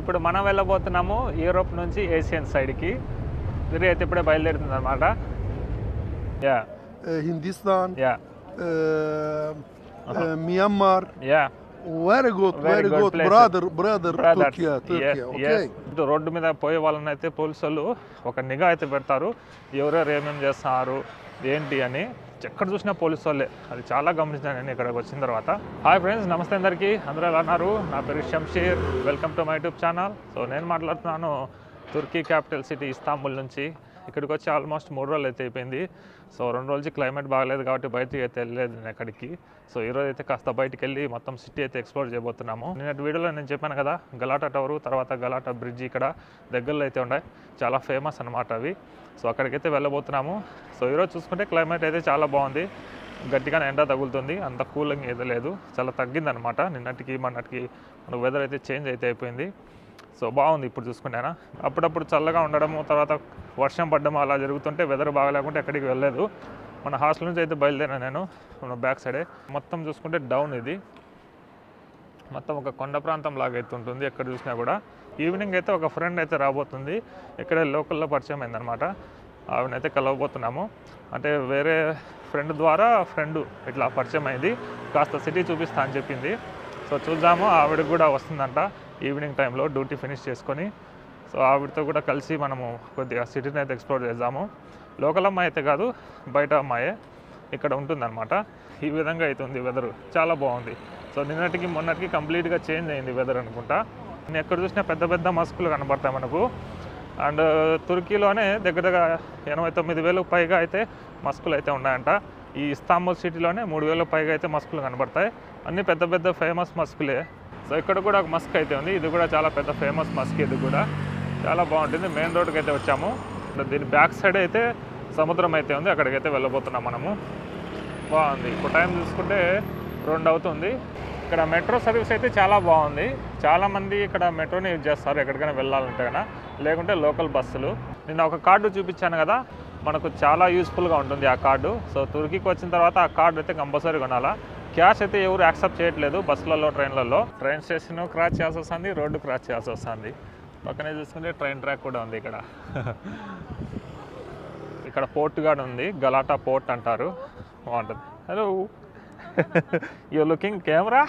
ఇప్పుడు మనం వెళ్ళబోతున్నాము యూరోప్ నుంచి ఏషియన్ సైడ్కి. తిరిగి అయితే ఇప్పుడే బయలుదేరుతుంది అనమాట. Yeah Hindistan, yeah Myanmar. Yeah Very good, very good. Brother, Turkey. Okay. Road మీద పోయే వాళ్ళని అయితే పోలీసు వాళ్ళు ఒక నిఘా అయితే పెడతారు, ఎవరెవరు ఏమేమి చేస్తున్నారు ఏంటి అని. ఎక్కడ చూసినా పోలీసు వాళ్ళే, అది చాలా గమనించాను నేను ఇక్కడికి వచ్చిన తర్వాత. హాయ్ ఫ్రెండ్స్, నమస్తే అందరికీ. అందరూ ఎలా ఉన్నారు? నా పేరు Shamsher, welcome to my YouTube channel. So నేను మాట్లాడుతున్నాను తుర్కీ క్యాపిటల్ సిటీ ఇస్తాంబుల్ నుంచి. ఇక్కడికి వచ్చి ఆల్మోస్ట్ 3 రోజులు అయితే అయిపోయింది. సో 2 రోజులకి క్లైమేట్ బాగలేదు కాబట్టి బయటికి అయితే వెళ్ళలేదు నేను ఎక్కడికి. సో ఈరోజు అయితే కాస్త బయటికి వెళ్ళి మొత్తం సిటీ అయితే ఎక్స్ప్లోర్ చేయబోతున్నాము. నిన్నటి వీడియోలో నేను చెప్పాను కదా, గలాటా టవరు, తర్వాత గలాటా బ్రిడ్జ్ ఇక్కడ దగ్గరలో అయితే ఉన్నాయి, చాలా ఫేమస్ అనమాట అవి. సో అక్కడికైతే వెళ్ళబోతున్నాము. సో ఈరోజు చూసుకుంటే క్లైమేట్ అయితే చాలా బాగుంది, గట్టిగానే ఎండ తగులుతుంది, అంత కూలింగ్ అయితే లేదు, చాలా తగ్గిందనమాట. నిన్నటికి మొన్నటికి మనకు వెదర్ అయితే చేంజ్ అయితే అయిపోయింది. సో బాగుంది ఇప్పుడు చూసుకుంటేనా. అప్పుడప్పుడు చల్లగా ఉండడము, తర్వాత వర్షం పడ్డము అలా జరుగుతుంటే వెదర్ బాగాలేకుంటే ఎక్కడికి వెళ్ళలేదు. మన హాస్టల్ నుంచి అయితే బయలుదేరాను నేను. మన బ్యాక్ సైడే మొత్తం చూసుకుంటే డౌన్, ఇది మొత్తం ఒక కొండ ప్రాంతం లాగా అయితే ఉంటుంది ఎక్కడ చూసినా కూడా. ఈవినింగ్ అయితే ఒక ఫ్రెండ్ అయితే రాబోతుంది, ఇక్కడే లోకల్లో పరిచయం అయిందనమాట. ఆవిడనైతే కలవబోతున్నాము. అంటే వేరే ఫ్రెండ్ ద్వారా ఫ్రెండ్ ఇట్లా పరిచయం అయింది, కాస్త సిటీ చూపిస్తా అని చెప్పింది. సో చూద్దాము, ఆవిడకి కూడా వస్తుందంట ఈవినింగ్ టైంలో డ్యూటీ ఫినిష్ చేసుకొని. సో ఆవిడతో కూడా కలిసి మనము కొద్దిగా సిటీని అయితే ఎక్స్ప్లోర్ చేద్దాము. లోకల్ అమ్మాయి అయితే కాదు, బయట అమ్మాయే ఇక్కడ ఉంటుందన్నమాట. ఈ విధంగా అవుతుంది వెదర్, చాలా బాగుంది. సో నిన్నటికి మొన్నటికి కంప్లీట్గా చేంజ్ అయింది వెదర్ అనుకుంటా. నేను ఎక్కడ చూసినా పెద్ద పెద్ద మస్కులు కనబడతాయి మనకు. అండ్ తుర్కీలోనే దగ్గర దగ్గర 89,000 పైగా అయితే మస్కులు అయితే ఉన్నాయంట. ఈ ఇస్తాంబుల్ సిటీలోనే 3,000 పైగా అయితే మస్కులు కనబడతాయి. అన్నీ పెద్ద పెద్ద ఫేమస్ మస్కులే. సో ఇక్కడ కూడా ఒక మస్క్ అయితే ఉంది, ఇది కూడా చాలా పెద్ద ఫేమస్ మస్క్, ఇది కూడా చాలా బాగుంటుంది. మెయిన్ రోడ్కి అయితే వచ్చాము. దీని బ్యాక్ సైడ్ అయితే సముద్రం అయితే ఉంది, అక్కడికైతే వెళ్ళబోతున్నాం మనము. బాగుంది. ఇప్పుడు టైం చూసుకుంటే 2 అవుతుంది. ఇక్కడ మెట్రో సర్వీస్ అయితే చాలా బాగుంది. చాలామంది ఇక్కడ మెట్రోని యూజ్ చేస్తారు ఎక్కడికైనా వెళ్ళాలంటే కన్నా, లేకుంటే లోకల్ బస్సులు. నేను ఒక కార్డు చూపించాను కదా, మనకు చాలా యూస్ఫుల్గా ఉంటుంది ఆ కార్డు. సో తుర్కీకి వచ్చిన తర్వాత ఆ కార్డు అయితే కంపల్సరీ కొనాలా. క్యాష్ అయితే ఎవరు యాక్సెప్ట్ చేయట్లేదు బస్సులలో, ట్రైన్లలో. ట్రైన్ స్టేషన్ క్రాస్ చేయాల్సి వస్తుంది, రోడ్డు క్రాస్ చేయాల్సి వస్తుంది. పక్కనే చూసుకుంటే ట్రైన్ ట్రాక్ కూడా ఉంది ఇక్కడ. ఇక్కడ పోర్ట్ కూడా ఉంది, గలాటా పోర్ట్ అంటారు, బాగుంటుంది. Hello, you looking camera?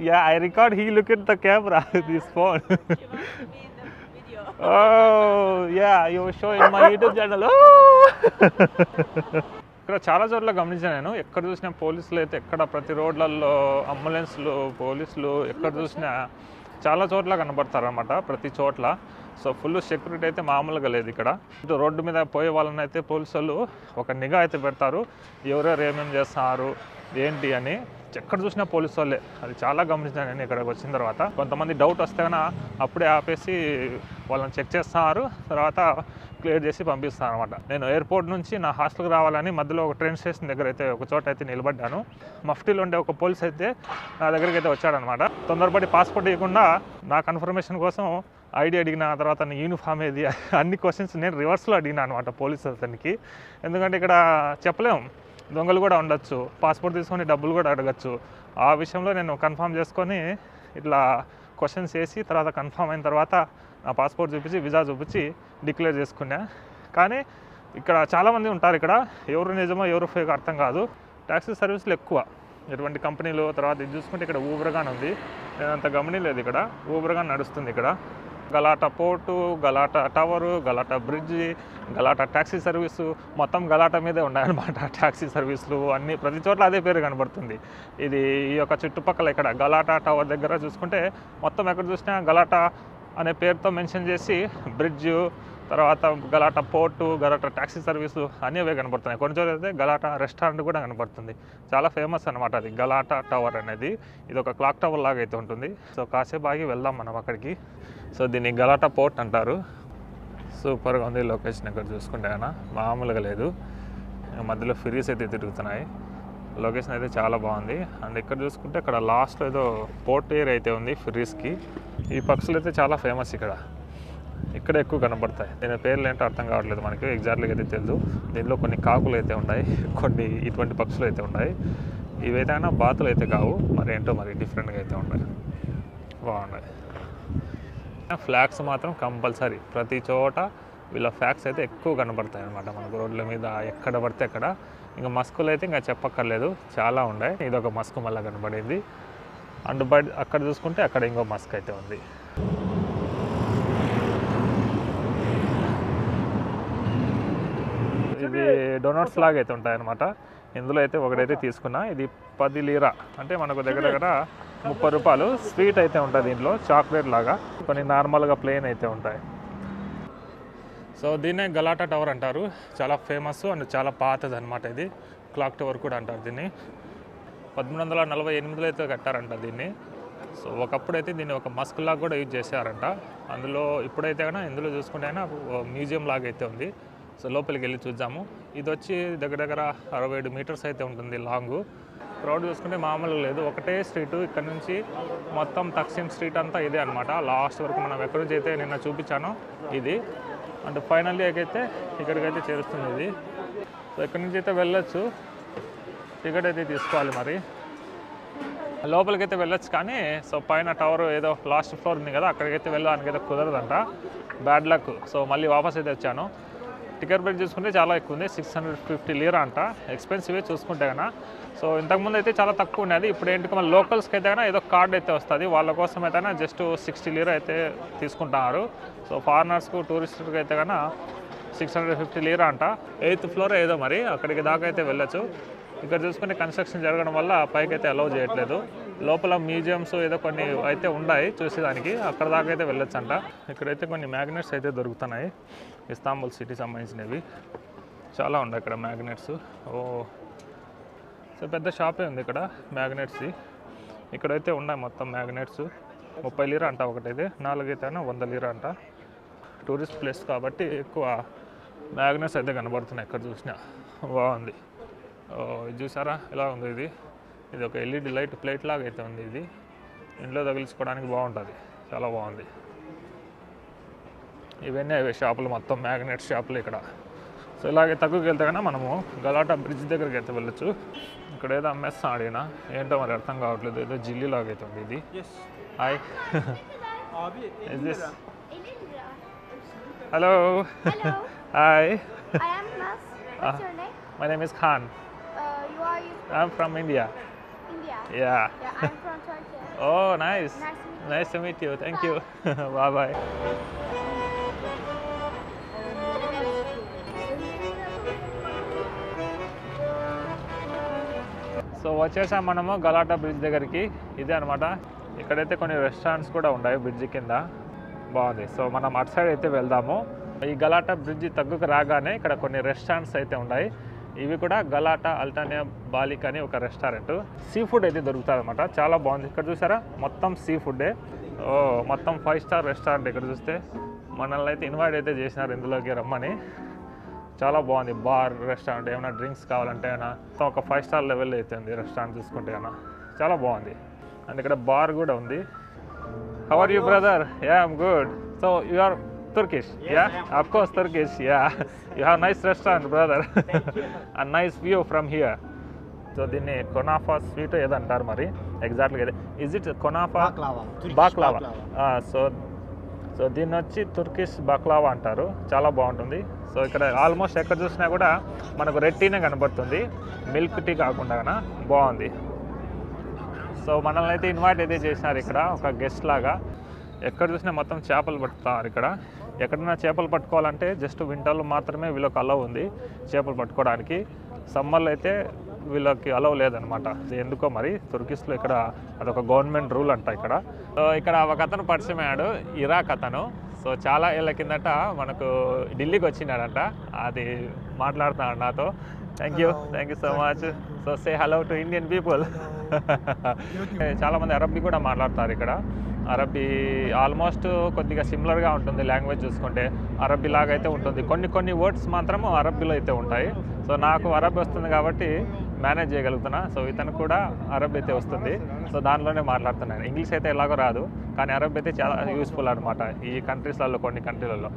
Yeah, I record, he look in the camera, this phone. Oh yeah, you show in my YouTube channel. ఇక్కడ చాలా చోట్ల గమనించాను నేను, ఎక్కడ చూసినా పోలీసులు అయితే, ఎక్కడ ప్రతి రోడ్లలో అంబులెన్స్లు, పోలీసులు ఎక్కడ చూసినా చాలా చోట్ల కనబడతారనమాట, ప్రతి చోట్ల. సో ఫుల్ సెక్యూరిటీ అయితే మామూలుగా లేదు ఇక్కడ. రోడ్డు మీద పోయే వాళ్ళని అయితే పోలీసు వాళ్ళు ఒక నిఘా అయితే పెడతారు, ఎవరెవరు ఏమేమి చేస్తున్నారు ఏంటి అని. ఎక్కడ చూసినా పోలీసు వాళ్ళే, అది చాలా గమనించాను నేను ఇక్కడికి వచ్చిన తర్వాత. కొంతమంది డౌట్ వస్తే కన్నా అప్పుడే ఆపేసి వాళ్ళని చెక్ చేస్తున్నారు, తర్వాత క్లియర్ చేసి పంపిస్తాను అనమాట. నేను ఎయిర్పోర్ట్ నుంచి నా హాస్టల్కి రావాలని మధ్యలో ఒక ట్రైన్ స్టేషన్ దగ్గర అయితే ఒక చోట అయితే నిలబడ్డాను. మఫ్టీలో ఉండే ఒక పోలీస్ అయితే నా దగ్గరికి అయితే వచ్చాడనమాట. తొందరపడి పాస్పోర్ట్ ఇవ్వకుండా నా కన్ఫర్మేషన్ కోసం ఐడి అడిగిన, తర్వాత నీ యూనిఫామ్ ఏది, అన్ని క్వశ్చన్స్ నేను రివర్స్లో అడిగినా అనమాట పోలీస్ అతనికి. ఎందుకంటే ఇక్కడ చెప్పలేము, దొంగలు కూడా ఉండొచ్చు, పాస్పోర్ట్ తీసుకొని డబ్బులు కూడా అడగచ్చు. ఆ విషయంలో నేను కన్ఫర్మ్ చేసుకొని ఇట్లా క్వశ్చన్స్ వేసి, తర్వాత కన్ఫర్మ్ అయిన తర్వాత నా పాస్పోర్ట్ చూపించి, వీసా చూపించి డిక్లేర్ చేసుకున్నా. కానీ ఇక్కడ చాలామంది ఉంటారు, ఇక్కడ ఎవరు నిజమో ఎవరు ఫేక్ అర్థం కాదు. ట్యాక్సీ సర్వీసులు ఎక్కువ, ఎటువంటి కంపెనీలు. తర్వాత ఇది చూసుకుంటే ఇక్కడ ఊబర్గాన్ ఉంది, నేను అంత గమనిలేదు. ఇక్కడ ఊబర్గాన్ నడుస్తుంది. ఇక్కడ Galata port, Galata tower, Galata bridge, Galata taxi service, మొత్తం గలాటా మీదే ఉన్నాయన్నమాట ట్యాక్సీ సర్వీసులు అన్నీ. ప్రతి చోట్ల అదే పేరు కనబడుతుంది. ఇది ఈ యొక్క చుట్టుపక్కల ఇక్కడ గలాటా టవర్ దగ్గర చూసుకుంటే మొత్తం ఎక్కడ చూసినా గలాటా అనే పేరుతో మెన్షన్ చేసి బ్రిడ్జు, తర్వాత Galatta port, Galatta taxi service అన్నీ అవే కనబడుతున్నాయి. కొన్ని చోట్ల అయితే గలాటా రెస్టారెంట్ కూడా కనబడుతుంది, చాలా ఫేమస్ అనమాట అది గలాటా టవర్ అనేది. ఇది ఒక క్లాక్ టవర్ లాగా అయితే ఉంటుంది. సో కాసేపు ఆగి వెళ్దాం మనం అక్కడికి. సో దీన్ని గలాటా పోర్ట్ అంటారు. సూపర్గా ఉంది లొకేషన్, ఇక్కడ చూసుకుంటే అయినా మామూలుగా లేదు. మధ్యలో ఫెరీస్ అయితే తిరుగుతున్నాయి, లొకేషన్ అయితే చాలా బాగుంది. అండ్ ఇక్కడ చూసుకుంటే ఇక్కడ లాస్ట్లో ఏదో పోర్ట్ ఏరియా అయితే ఉంది ఫెరీస్కి. ఈ పక్షులు అయితే చాలా ఫేమస్ ఇక్కడ ఎక్కువ కనబడతాయి. దీని పేర్లు ఏంటో అర్థం కావట్లేదు మనకి, ఎగ్జాక్ట్గా అయితే తెలియదు. దీనిలో కొన్ని కాకులు అయితే ఉన్నాయి, కొన్ని ఇటువంటి పక్షులు అయితే ఉన్నాయి. ఇవైతే బాతులు అయితే కావు, మరి ఏంటో మరి డిఫరెంట్గా అయితే ఉన్నాయి, బాగున్నాయి. ఫ్లాగ్స్ మాత్రం కంపల్సరీ ప్రతి చోట వీళ్ళ ఫ్లాగ్స్ అయితే ఎక్కువ కనబడతాయి అన్నమాట మనకు రోడ్ల మీద ఎక్కడ పడితే అక్కడ. ఇంకా మస్కులు అయితే ఇంకా చెప్పక్కర్లేదు, చాలా ఉన్నాయి. ఇది ఒక మస్క్ మళ్ళీ కనబడింది. అండ్ బయట అక్కడ చూసుకుంటే అక్కడ ఇంకో మస్క్ అయితే ఉంది. ఇది డోనట్స్ లాగా అయితే ఉంటాయి అన్నమాట. ఇందులో అయితే ఒకటైతే తీసుకున్నా. ఇది 10 లీరా అంటే మనకు దగ్గర దగ్గర 30 రూపాయలు. స్వీట్ అయితే ఉంటుంది దీంట్లో, చాక్లెట్ లాగా. కొన్ని నార్మల్గా ప్లెయిన్ అయితే ఉంటాయి. సో దీన్నే గలాటా టవర్ అంటారు. చాలా ఫేమస్ అండ్ చాలా పాతది అనమాట. ఇది క్లాక్ టవర్ కూడా అంటారు దీన్ని. 1348లో అయితే కట్టారంట దీన్ని. సో ఒకప్పుడైతే దీన్ని ఒక మస్క్ లాగా కూడా యూజ్ చేశారంట. అందులో ఇప్పుడైతే కన్నా ఇందులో చూసుకుంటే అయినా మ్యూజియం లాగా అయితే ఉంది. సో లోపలికి వెళ్ళి చూద్దాము. ఇది వచ్చి దగ్గర దగ్గర 67 మీటర్స్ అయితే ఉంటుంది లాంగు. క్రౌడ్ చూసుకుంటే మామూలుగా లేదు, ఒకటే స్ట్రీటు. ఇక్కడ నుంచి మొత్తం తక్సిమ్ స్ట్రీట్ అంతా ఇదే అనమాట. లాస్ట్ వరకు మనం ఎక్కడి నుంచి అయితే నిన్న చూపించానో ఇది. అంటే ఫైనల్లీ అయితే ఇక్కడికైతే చేరుస్తుంది ఇది. సో ఇక్కడి నుంచి అయితే వెళ్ళొచ్చు, టికెట్ అయితే తీసుకోవాలి. మరి లోపలికి అయితే వెళ్ళొచ్చు కానీ సో పైన టవర్ ఏదో లాస్ట్ ఫ్లోర్ ఉంది కదా, అక్కడికైతే వెళ్ళడానికి అయితే కుదరదంట. Bad luck. సో మళ్ళీ వాపస్ అయితే వచ్చాను. టికెట్ ప్రైస్ చూసుకుంటే చాలా ఎక్కువ ఉంది, 650 లీరా అంట. ఎక్స్పెన్సివే చూసుకుంటే కన్నా. సో ఇంతకుముందు అయితే చాలా తక్కువ ఉండేది. ఇప్పుడు ఏంటి మన లోకల్స్కి అయితే కన్నా ఏదో కార్డ్ అయితే వస్తుంది, వాళ్ళ కోసం అయితే జస్ట్ 60 లీరా అయితే తీసుకుంటున్నారు. సో ఫారినర్స్కు టూరిస్టులకు అయితే కన్నా 650 లీరా అంట. 8th ఫ్లోర్ ఏదో మరి అక్కడికి దాకా అయితే వెళ్ళొచ్చు. ఇక్కడ చూసుకుంటే కన్స్ట్రక్షన్ జరగడం వల్ల పైకి అయితే అలౌ చేయట్లేదు. లోపల మ్యూజియంస్ ఏదో కొన్ని అయితే ఉన్నాయి చూసేదానికి, అక్కడ దాకా అయితే వెళ్ళొచ్చు అంట. ఇక్కడైతే కొన్ని మ్యాగ్నెట్స్ అయితే దొరుకుతున్నాయి, ఇస్తాంబుల్ సిటీ సంబంధించినవి చాలా ఉన్నాయి ఇక్కడ మ్యాగ్నెట్స్. సో పెద్ద షాపే ఉంది ఇక్కడ మ్యాగ్నెట్స్ది. ఇక్కడైతే ఉన్నాయి మొత్తం మ్యాగ్నెట్స్. 30 లీరా అంట ఒకటైతే, 4 అయితే 100 లీరా అంట. టూరిస్ట్ ప్లేస్ కాబట్టి ఎక్కువ మ్యాగ్నెట్స్ అయితే కనబడుతున్నాయి ఎక్కడ చూసినా. బాగుంది. ఇది చూసారా ఎలా ఉంది ఇది. ఇది ఒక ఎల్ఈడి లైట్ ప్లేట్ లాగా అయితే ఉంది. ఇది ఇంట్లో తగిలించుకోవడానికి బాగుంటుంది, చాలా బాగుంది. ఇవన్నీ అవి షాపులు మొత్తం మ్యాగ్నెట్ షాపులు ఇక్కడ. సో ఇలాగే తక్కువకి వెళ్తే కన్నా మనము గలాటా బ్రిడ్జ్ దగ్గరికి అయితే వెళ్ళొచ్చు. ఇక్కడ ఏదో అమ్మేస్తా ఆడినా ఏంటో మరి అర్థం కావట్లేదు, ఏదో జిల్లి లాగా అయితే ఉంది ఇది. Hi. Hello. Hi. I am Nas. What's your name? My name is Khan. I'm from India. India. Yeah. Yeah, I'm from Turkey. Oh, nice. Nice to Nice to meet meet you. Thank you. Bye bye. So వచ్చేసాం మనము Galatta bridge దగ్గరికి. ఇదే అనమాట. ఇక్కడైతే కొన్ని restaurants కూడా ఉన్నాయి bridge కింద, బాగుంది. సో మనం అటు సైడ్ అయితే వెళ్దాము. ఈ గలాటా బ్రిడ్జ్ తగ్గుకు రాగానే ఇక్కడ కొన్ని రెస్టారెంట్స్ అయితే ఉన్నాయి. ఇవి కూడా గలాటా అల్టానియా బాలిక్ అని ఒక రెస్టారెంట్. సీ ఫుడ్ అయితే దొరుకుతుంది అనమాట, చాలా బాగుంది. ఇక్కడ చూసారా మొత్తం సీ ఫుడ్డే. మొత్తం 5 స్టార్ రెస్టారెంట్. ఇక్కడ చూస్తే మనల్ని అయితే ఇన్వైట్ అయితే చేసినారు ఇందులోకి రమ్మని. చాలా బాగుంది. బార్ రెస్టారెంట్, ఏమైనా డ్రింక్స్ కావాలంటే అయినా ఒక 5 స్టార్ లెవెల్ అయితే ఉంది రెస్టారెంట్ చూసుకుంటే అయినా, చాలా బాగుంది. అండ్ ఇక్కడ బార్ కూడా ఉంది. How are you brother? Yeah I'm good. So you are Turkish? Yeah, of course Turkish. Yeah, you have nice restaurant, brother. A nice view from here. So దీన్ని కొనాఫా స్వీట్ ఏదంటారు మరి ఎగ్జాక్ట్గా ఇది. Is it kunafa? Baklava. So దీన్ని వచ్చి తుర్కిష్ బాక్లావా అంటారు. చాలా బాగుంటుంది. So ఇక్కడ ఆల్మోస్ట్ ఎక్కడ చూసినా కూడా మనకు రెడ్ టీనే కనబడుతుంది, మిల్క్ టీ కాకుండా. బాగుంది. సో మనల్ని అయితే ఇన్వైట్ అయితే చేసినారు ఇక్కడ ఒక గెస్ట్ లాగా. ఎక్కడ చూసినా మొత్తం చేపలు పట్టుతారు ఇక్కడ. ఎక్కడైనా చేపలు పట్టుకోవాలంటే జస్ట్ వింటర్లో మాత్రమే వీళ్ళకి అలవ్ ఉంది చేపలు పట్టుకోవడానికి. సమ్మర్లో అయితే వీళ్ళకి అలవ్ లేదనమాట. ఎందుకో మరి తుర్కిస్లో ఇక్కడ అదొక గవర్నమెంట్ రూల్ అంట ఇక్కడ. సో ఇక్కడ ఒక అతను పరిచయం అయ్యాడు, ఇరాక్ అతను. సో చాలా ఏళ్ళ కిందట మనకు ఢిల్లీకి వచ్చినాడంట, అది మాట్లాడుతున్నాడు నాతో. Thank you so much. So say hello to Indian people. చాలామంది అరబ్బీ కూడా మాట్లాడతారు ఇక్కడ. అరబ్బీ ఆల్మోస్ట్ కొద్దిగా సిమిలర్గా ఉంటుంది లాంగ్వేజ్ చూసుకుంటే, అరబ్బీ లాగా అయితే ఉంటుంది. కొన్ని వర్డ్స్ మాత్రము అరబ్బీలో అయితే ఉంటాయి. సో నాకు అరబ్బీ వస్తుంది కాబట్టి మేనేజ్ చేయగలుగుతున్నా. సో ఇతను కూడా అరబ్ అయితే వస్తుంది, సో దానిలోనే మాట్లాడుతున్నాను. ఇంగ్లీష్ అయితే ఎలాగో రాదు, కానీ అరబ్ అయితే చాలా యూస్ఫుల్ అనమాట ఈ కంట్రీస్లలో, కొన్ని కంట్రీలలో.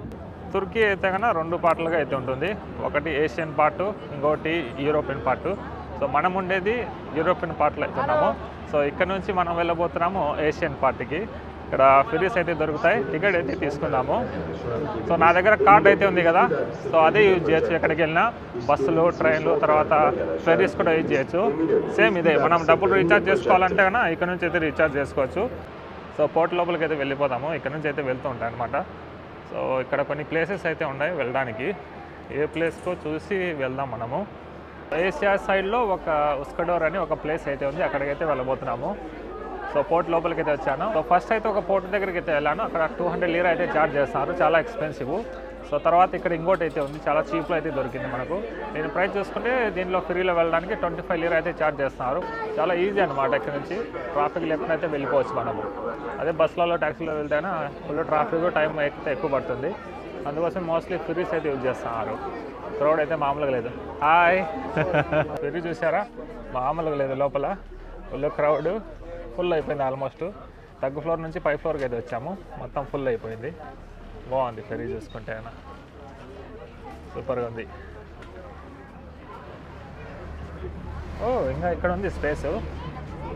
తుర్కీ అయితే కన్నా 2 పార్ట్లుగా అయితే ఉంటుంది. ఒకటి ఏషియన్ పార్టు, ఇంకోటి యూరోపియన్ పార్టు. సో మనం ఉండేది యూరోపియన్ పార్ట్లో అయితే ఉన్నాము. సో ఇక్కడ నుంచి మనం వెళ్ళబోతున్నాము ఏషియన్ పార్ట్కి. ఇక్కడ ఫెరీస్ అయితే దొరుకుతాయి, టికెట్ అయితే తీసుకున్నాము. సో నా దగ్గర కార్డ్ అయితే ఉంది కదా, సో అదే యూజ్ చేయొచ్చు. ఎక్కడికి వెళ్ళినా బస్సులు, ట్రైన్లు, తర్వాత ఫెరీస్ కూడా యూజ్ చేయొచ్చు. సేమ్ ఇదే, మనం డబ్బులు రీఛార్జ్ చేసుకోవాలంటే కన్నా ఇక్కడ నుంచి అయితే రీఛార్జ్ చేసుకోవచ్చు. సో పోర్ట్ లోపలికి అయితే వెళ్ళిపోతాము, ఇక్కడ నుంచి అయితే వెళ్తూ ఉంటాయి అనమాట. సో ఇక్కడ కొన్ని ప్లేసెస్ అయితే ఉన్నాయి వెళ్ళడానికి, ఏ ప్లేస్కో చూసి వెళ్దాం మనము. ఏషియా సైడ్లో ఒక ఉస్కడోర్ అని ఒక ప్లేస్ అయితే ఉంది, అక్కడికైతే వెళ్ళబోతున్నాము. సో పోర్ట్ లోపలికి అయితే వచ్చాను. సో ఫస్ట్ అయితే ఒక పోర్ట్ దగ్గరికి అయితే వెళ్ళాను, అక్కడ 200 లీరా అయితే ఛార్జ్ చేస్తారు, చాలా ఎక్స్పెన్సివ్. సో తర్వాత ఇక్కడ ఇంకోటి అయితే ఉంది, చాలా చీప్లో అయితే దొరికింది మనకు. నేను ప్రైస్ చూసుకుంటే దీనిలో ఫ్రీలో వెళ్ళడానికి 25 లీరా అయితే ఛార్జ్ చేస్తున్నారు. చాలా ఈజీ అనమాట, ఇక్కడ నుంచి ట్రాఫిక్ లేకుండా అయితే వెళ్ళిపోవచ్చు మనము. అదే బస్సులలో, ట్యాక్సీలో వెళ్తేనా ఫుల్ ట్రాఫిక్, టైం అయితే ఎక్కువ పడుతుంది. అందుకోసం మోస్ట్లీ ఫెరీస్ అయితే యూజ్ చేస్తున్నారు. క్రౌడ్ అయితే మామూలుగా లేదు. హాయ్ ఫెరీ చూసారా, మామూలుగా లేదు, లోపల ఫుల్ క్రౌడ్, ఫుల్ అయిపోయింది. ఆల్మోస్ట్ తగ్గు ఫ్లోర్ నుంచి పై ఫ్లోర్కి అయితే వచ్చాము, మొత్తం ఫుల్ అయిపోయింది. బాగుంది ఫెరీ చూసుకుంటే, అయినా సూపర్గా ఉంది. ఓ ఇంకా ఇక్కడ ఉంది స్పేస్,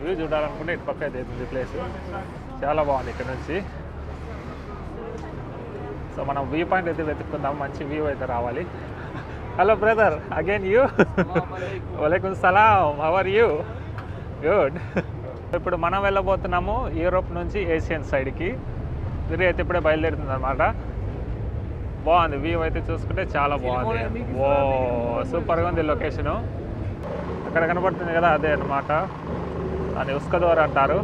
వ్యూ చూడాలనుకుంటే ఇటు పక్క అయితే ఉంది ప్లేస్, చాలా బాగుంది ఇక్కడ నుంచి. సో మనం వ్యూ పాయింట్ అయితే వెతుక్కుందాం, మంచి వ్యూ అయితే రావాలి. Hello brother, again you. వలైకుం సలాం, హౌ ఆర్ యూ? గుడ్. ఇప్పుడు మనం వెళ్ళబోతున్నాము యూరోప్ నుంచి ఏషియన్ సైడ్కి. ఫెరీ అయితే ఇప్పుడే బయలుదేరుతుంది అనమాట. బాగుంది వ్యూ అయితే చూసుకుంటే, చాలా బాగుంది. ఓ సూపర్గా ఉంది లొకేషను. అక్కడ కనబడుతుంది కదా, అదే అనమాట, దాన్ని ఉస్కడోర్ అంటారు.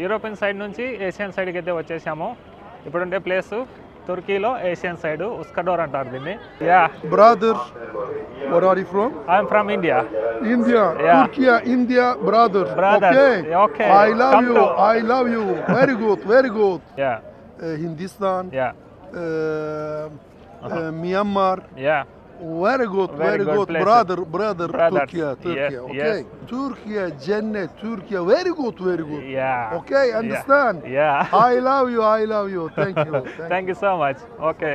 యూరోపియన్ సైడ్ నుంచి ఏషియన్ సైడ్కి అయితే వచ్చేసాము. ఇప్పుడుండే ప్లేసు తుర్కీలో ఏషియన్ సైడ్, ఉస్కడోర్ అంటారు దీన్ని. Yeah Brother, where are you from? I'm from India. India. Yeah. Turkey, India, brother. Brother. Okay. Okay. I love Come you. to- I love you. Very good. Very good. Yeah Hindistan, yeah Myanmar. Yeah Very good. Very Very good good. places. Brother, Brothers. Turkey. Turkey. Yes, Okay. yes. Turkey, Cennet, Turkey. Very good. Very good. Yeah Okay. Understand? Yeah I love you. I love you. Thank you. Thank you so much. Okay,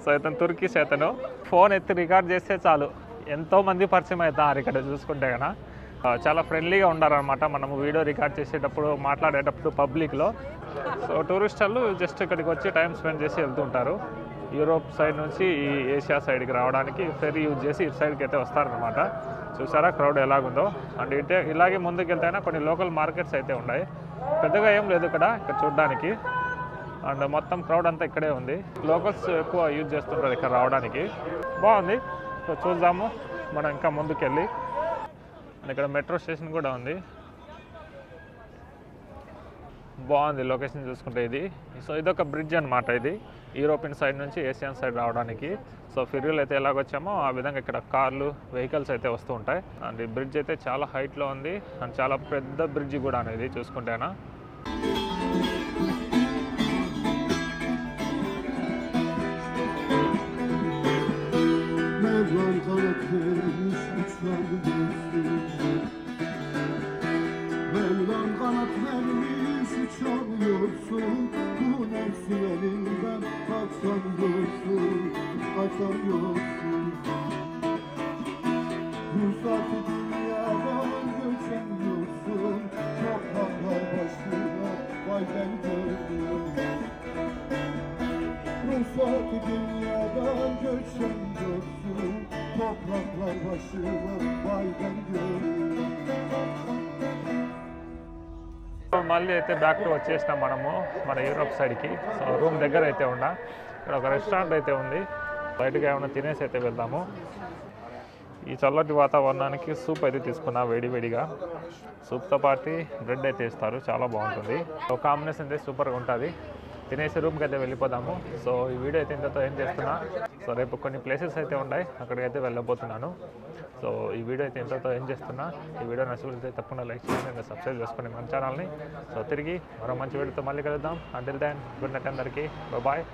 so ఇతను తుర్కీస్, అతను phone ఎత్తి record చేస్తే చాలు ఎంతోమంది పరిచయం అవుతారు ఇక్కడ చూసుకుంటే కన్నా. చాలా ఫ్రెండ్లీగా ఉండాలన్నమాట మనము వీడియో రికార్డ్ చేసేటప్పుడు, మాట్లాడేటప్పుడు పబ్లిక్లో. సో టూరిస్ట్ వాళ్ళు జస్ట్ ఇక్కడికి వచ్చి టైం స్పెండ్ చేసి వెళ్తుంటారు. యూరోప్ సైడ్ నుంచి ఈ ఏషియా సైడ్కి రావడానికి ఫెరీ యూజ్ చేసి ఇటు సైడ్కి అయితే వస్తారనమాట. చూసారా క్రౌడ్ ఎలాగుందో. అండ్ ఇటే ఇలాగే ముందుకు వెళ్తేనే కొన్ని లోకల్ మార్కెట్స్ అయితే ఉన్నాయి, పెద్దగా ఏం లేదు ఇక్కడ చూడడానికి. అండ్ మొత్తం క్రౌడ్ అంతా ఇక్కడే ఉంది, లోకల్స్ ఎక్కువ యూజ్ చేస్తుంటారు ఇక్కడ రావడానికి. బాగుంది. సో చూద్దాము మనం ఇంకా ముందుకెళ్ళి. ఇక్కడ మెట్రో స్టేషన్ కూడా ఉంది, బాగుంది లొకేషన్ చూసుకుంటే ఇది. సో ఇదొక బ్రిడ్జ్ అనమాట, ఇది యూరోపియన్ సైడ్ నుంచి ఏషియన్ సైడ్ రావడానికి. సో ఫెరీలు అయితే ఎలాగొచ్చామో ఆ విధంగా ఇక్కడ కార్లు, వెహికల్స్ అయితే వస్తూ ఉంటాయి. అండ్ ఈ బ్రిడ్జ్ అయితే చాలా హైట్లో ఉంది, అండ్ చాలా పెద్ద బ్రిడ్జ్ కూడా అనేది చూసుకుంటేనా. Mevlam kanat vermiş uçamıyorsun. Bu nefsin elinden kaçamıyorsun, kaçamıyorsun. Ruhsatı dünyadan göçemiyorsun. Topraklar başına vay ben gördüm. Ruhsatı dünyadan göçemiyorsun. Topraklar başına vay ben gördüm. మళ్ళీ అయితే బ్యాక్ టు వచ్చేసినాం మనము మన యూరోప్ సైడ్కి. సో రూమ్ దగ్గర అయితే ఉన్నా, ఇక్కడ ఒక రెస్టారెంట్ అయితే ఉంది, బయటకు ఏమైనా తినేసి అయితే వెళ్దాము. ఈ చల్లటి వాతావరణానికి సూప్ అయితే తీసుకున్నా వేడివేడిగా. సూప్తో పాటు బ్రెడ్ అయితే ఇస్తారు, చాలా బాగుంటుంది. ఒక కాంబినేషన్ అయితే సూపర్గా ఉంటుంది. తినేసి రూమ్కి అయితే వెళ్ళిపోదాము. సో ఈ వీడియో అయితే ఇంతతో ఏం చేస్తున్నా. సో రేపు కొన్ని ప్లేసెస్ అయితే ఉన్నాయి, అక్కడికైతే వెళ్ళబోతున్నాను. సో ఈ వీడియో అయితే ఇంతతో ఏం చేస్తున్నా. ఈ వీడియో నచ్చితే తప్పకుండా లైక్ చేయండి, సబ్స్క్రైబ్ చేసుకోండి మన ఛానల్ని. సో తిరిగి మరో మంచి వీడియోతో మళ్ళీ కలుద్దాం. అంటిల్ దెన్ గుడ్ నైట్ అందరికీ, బాయ్.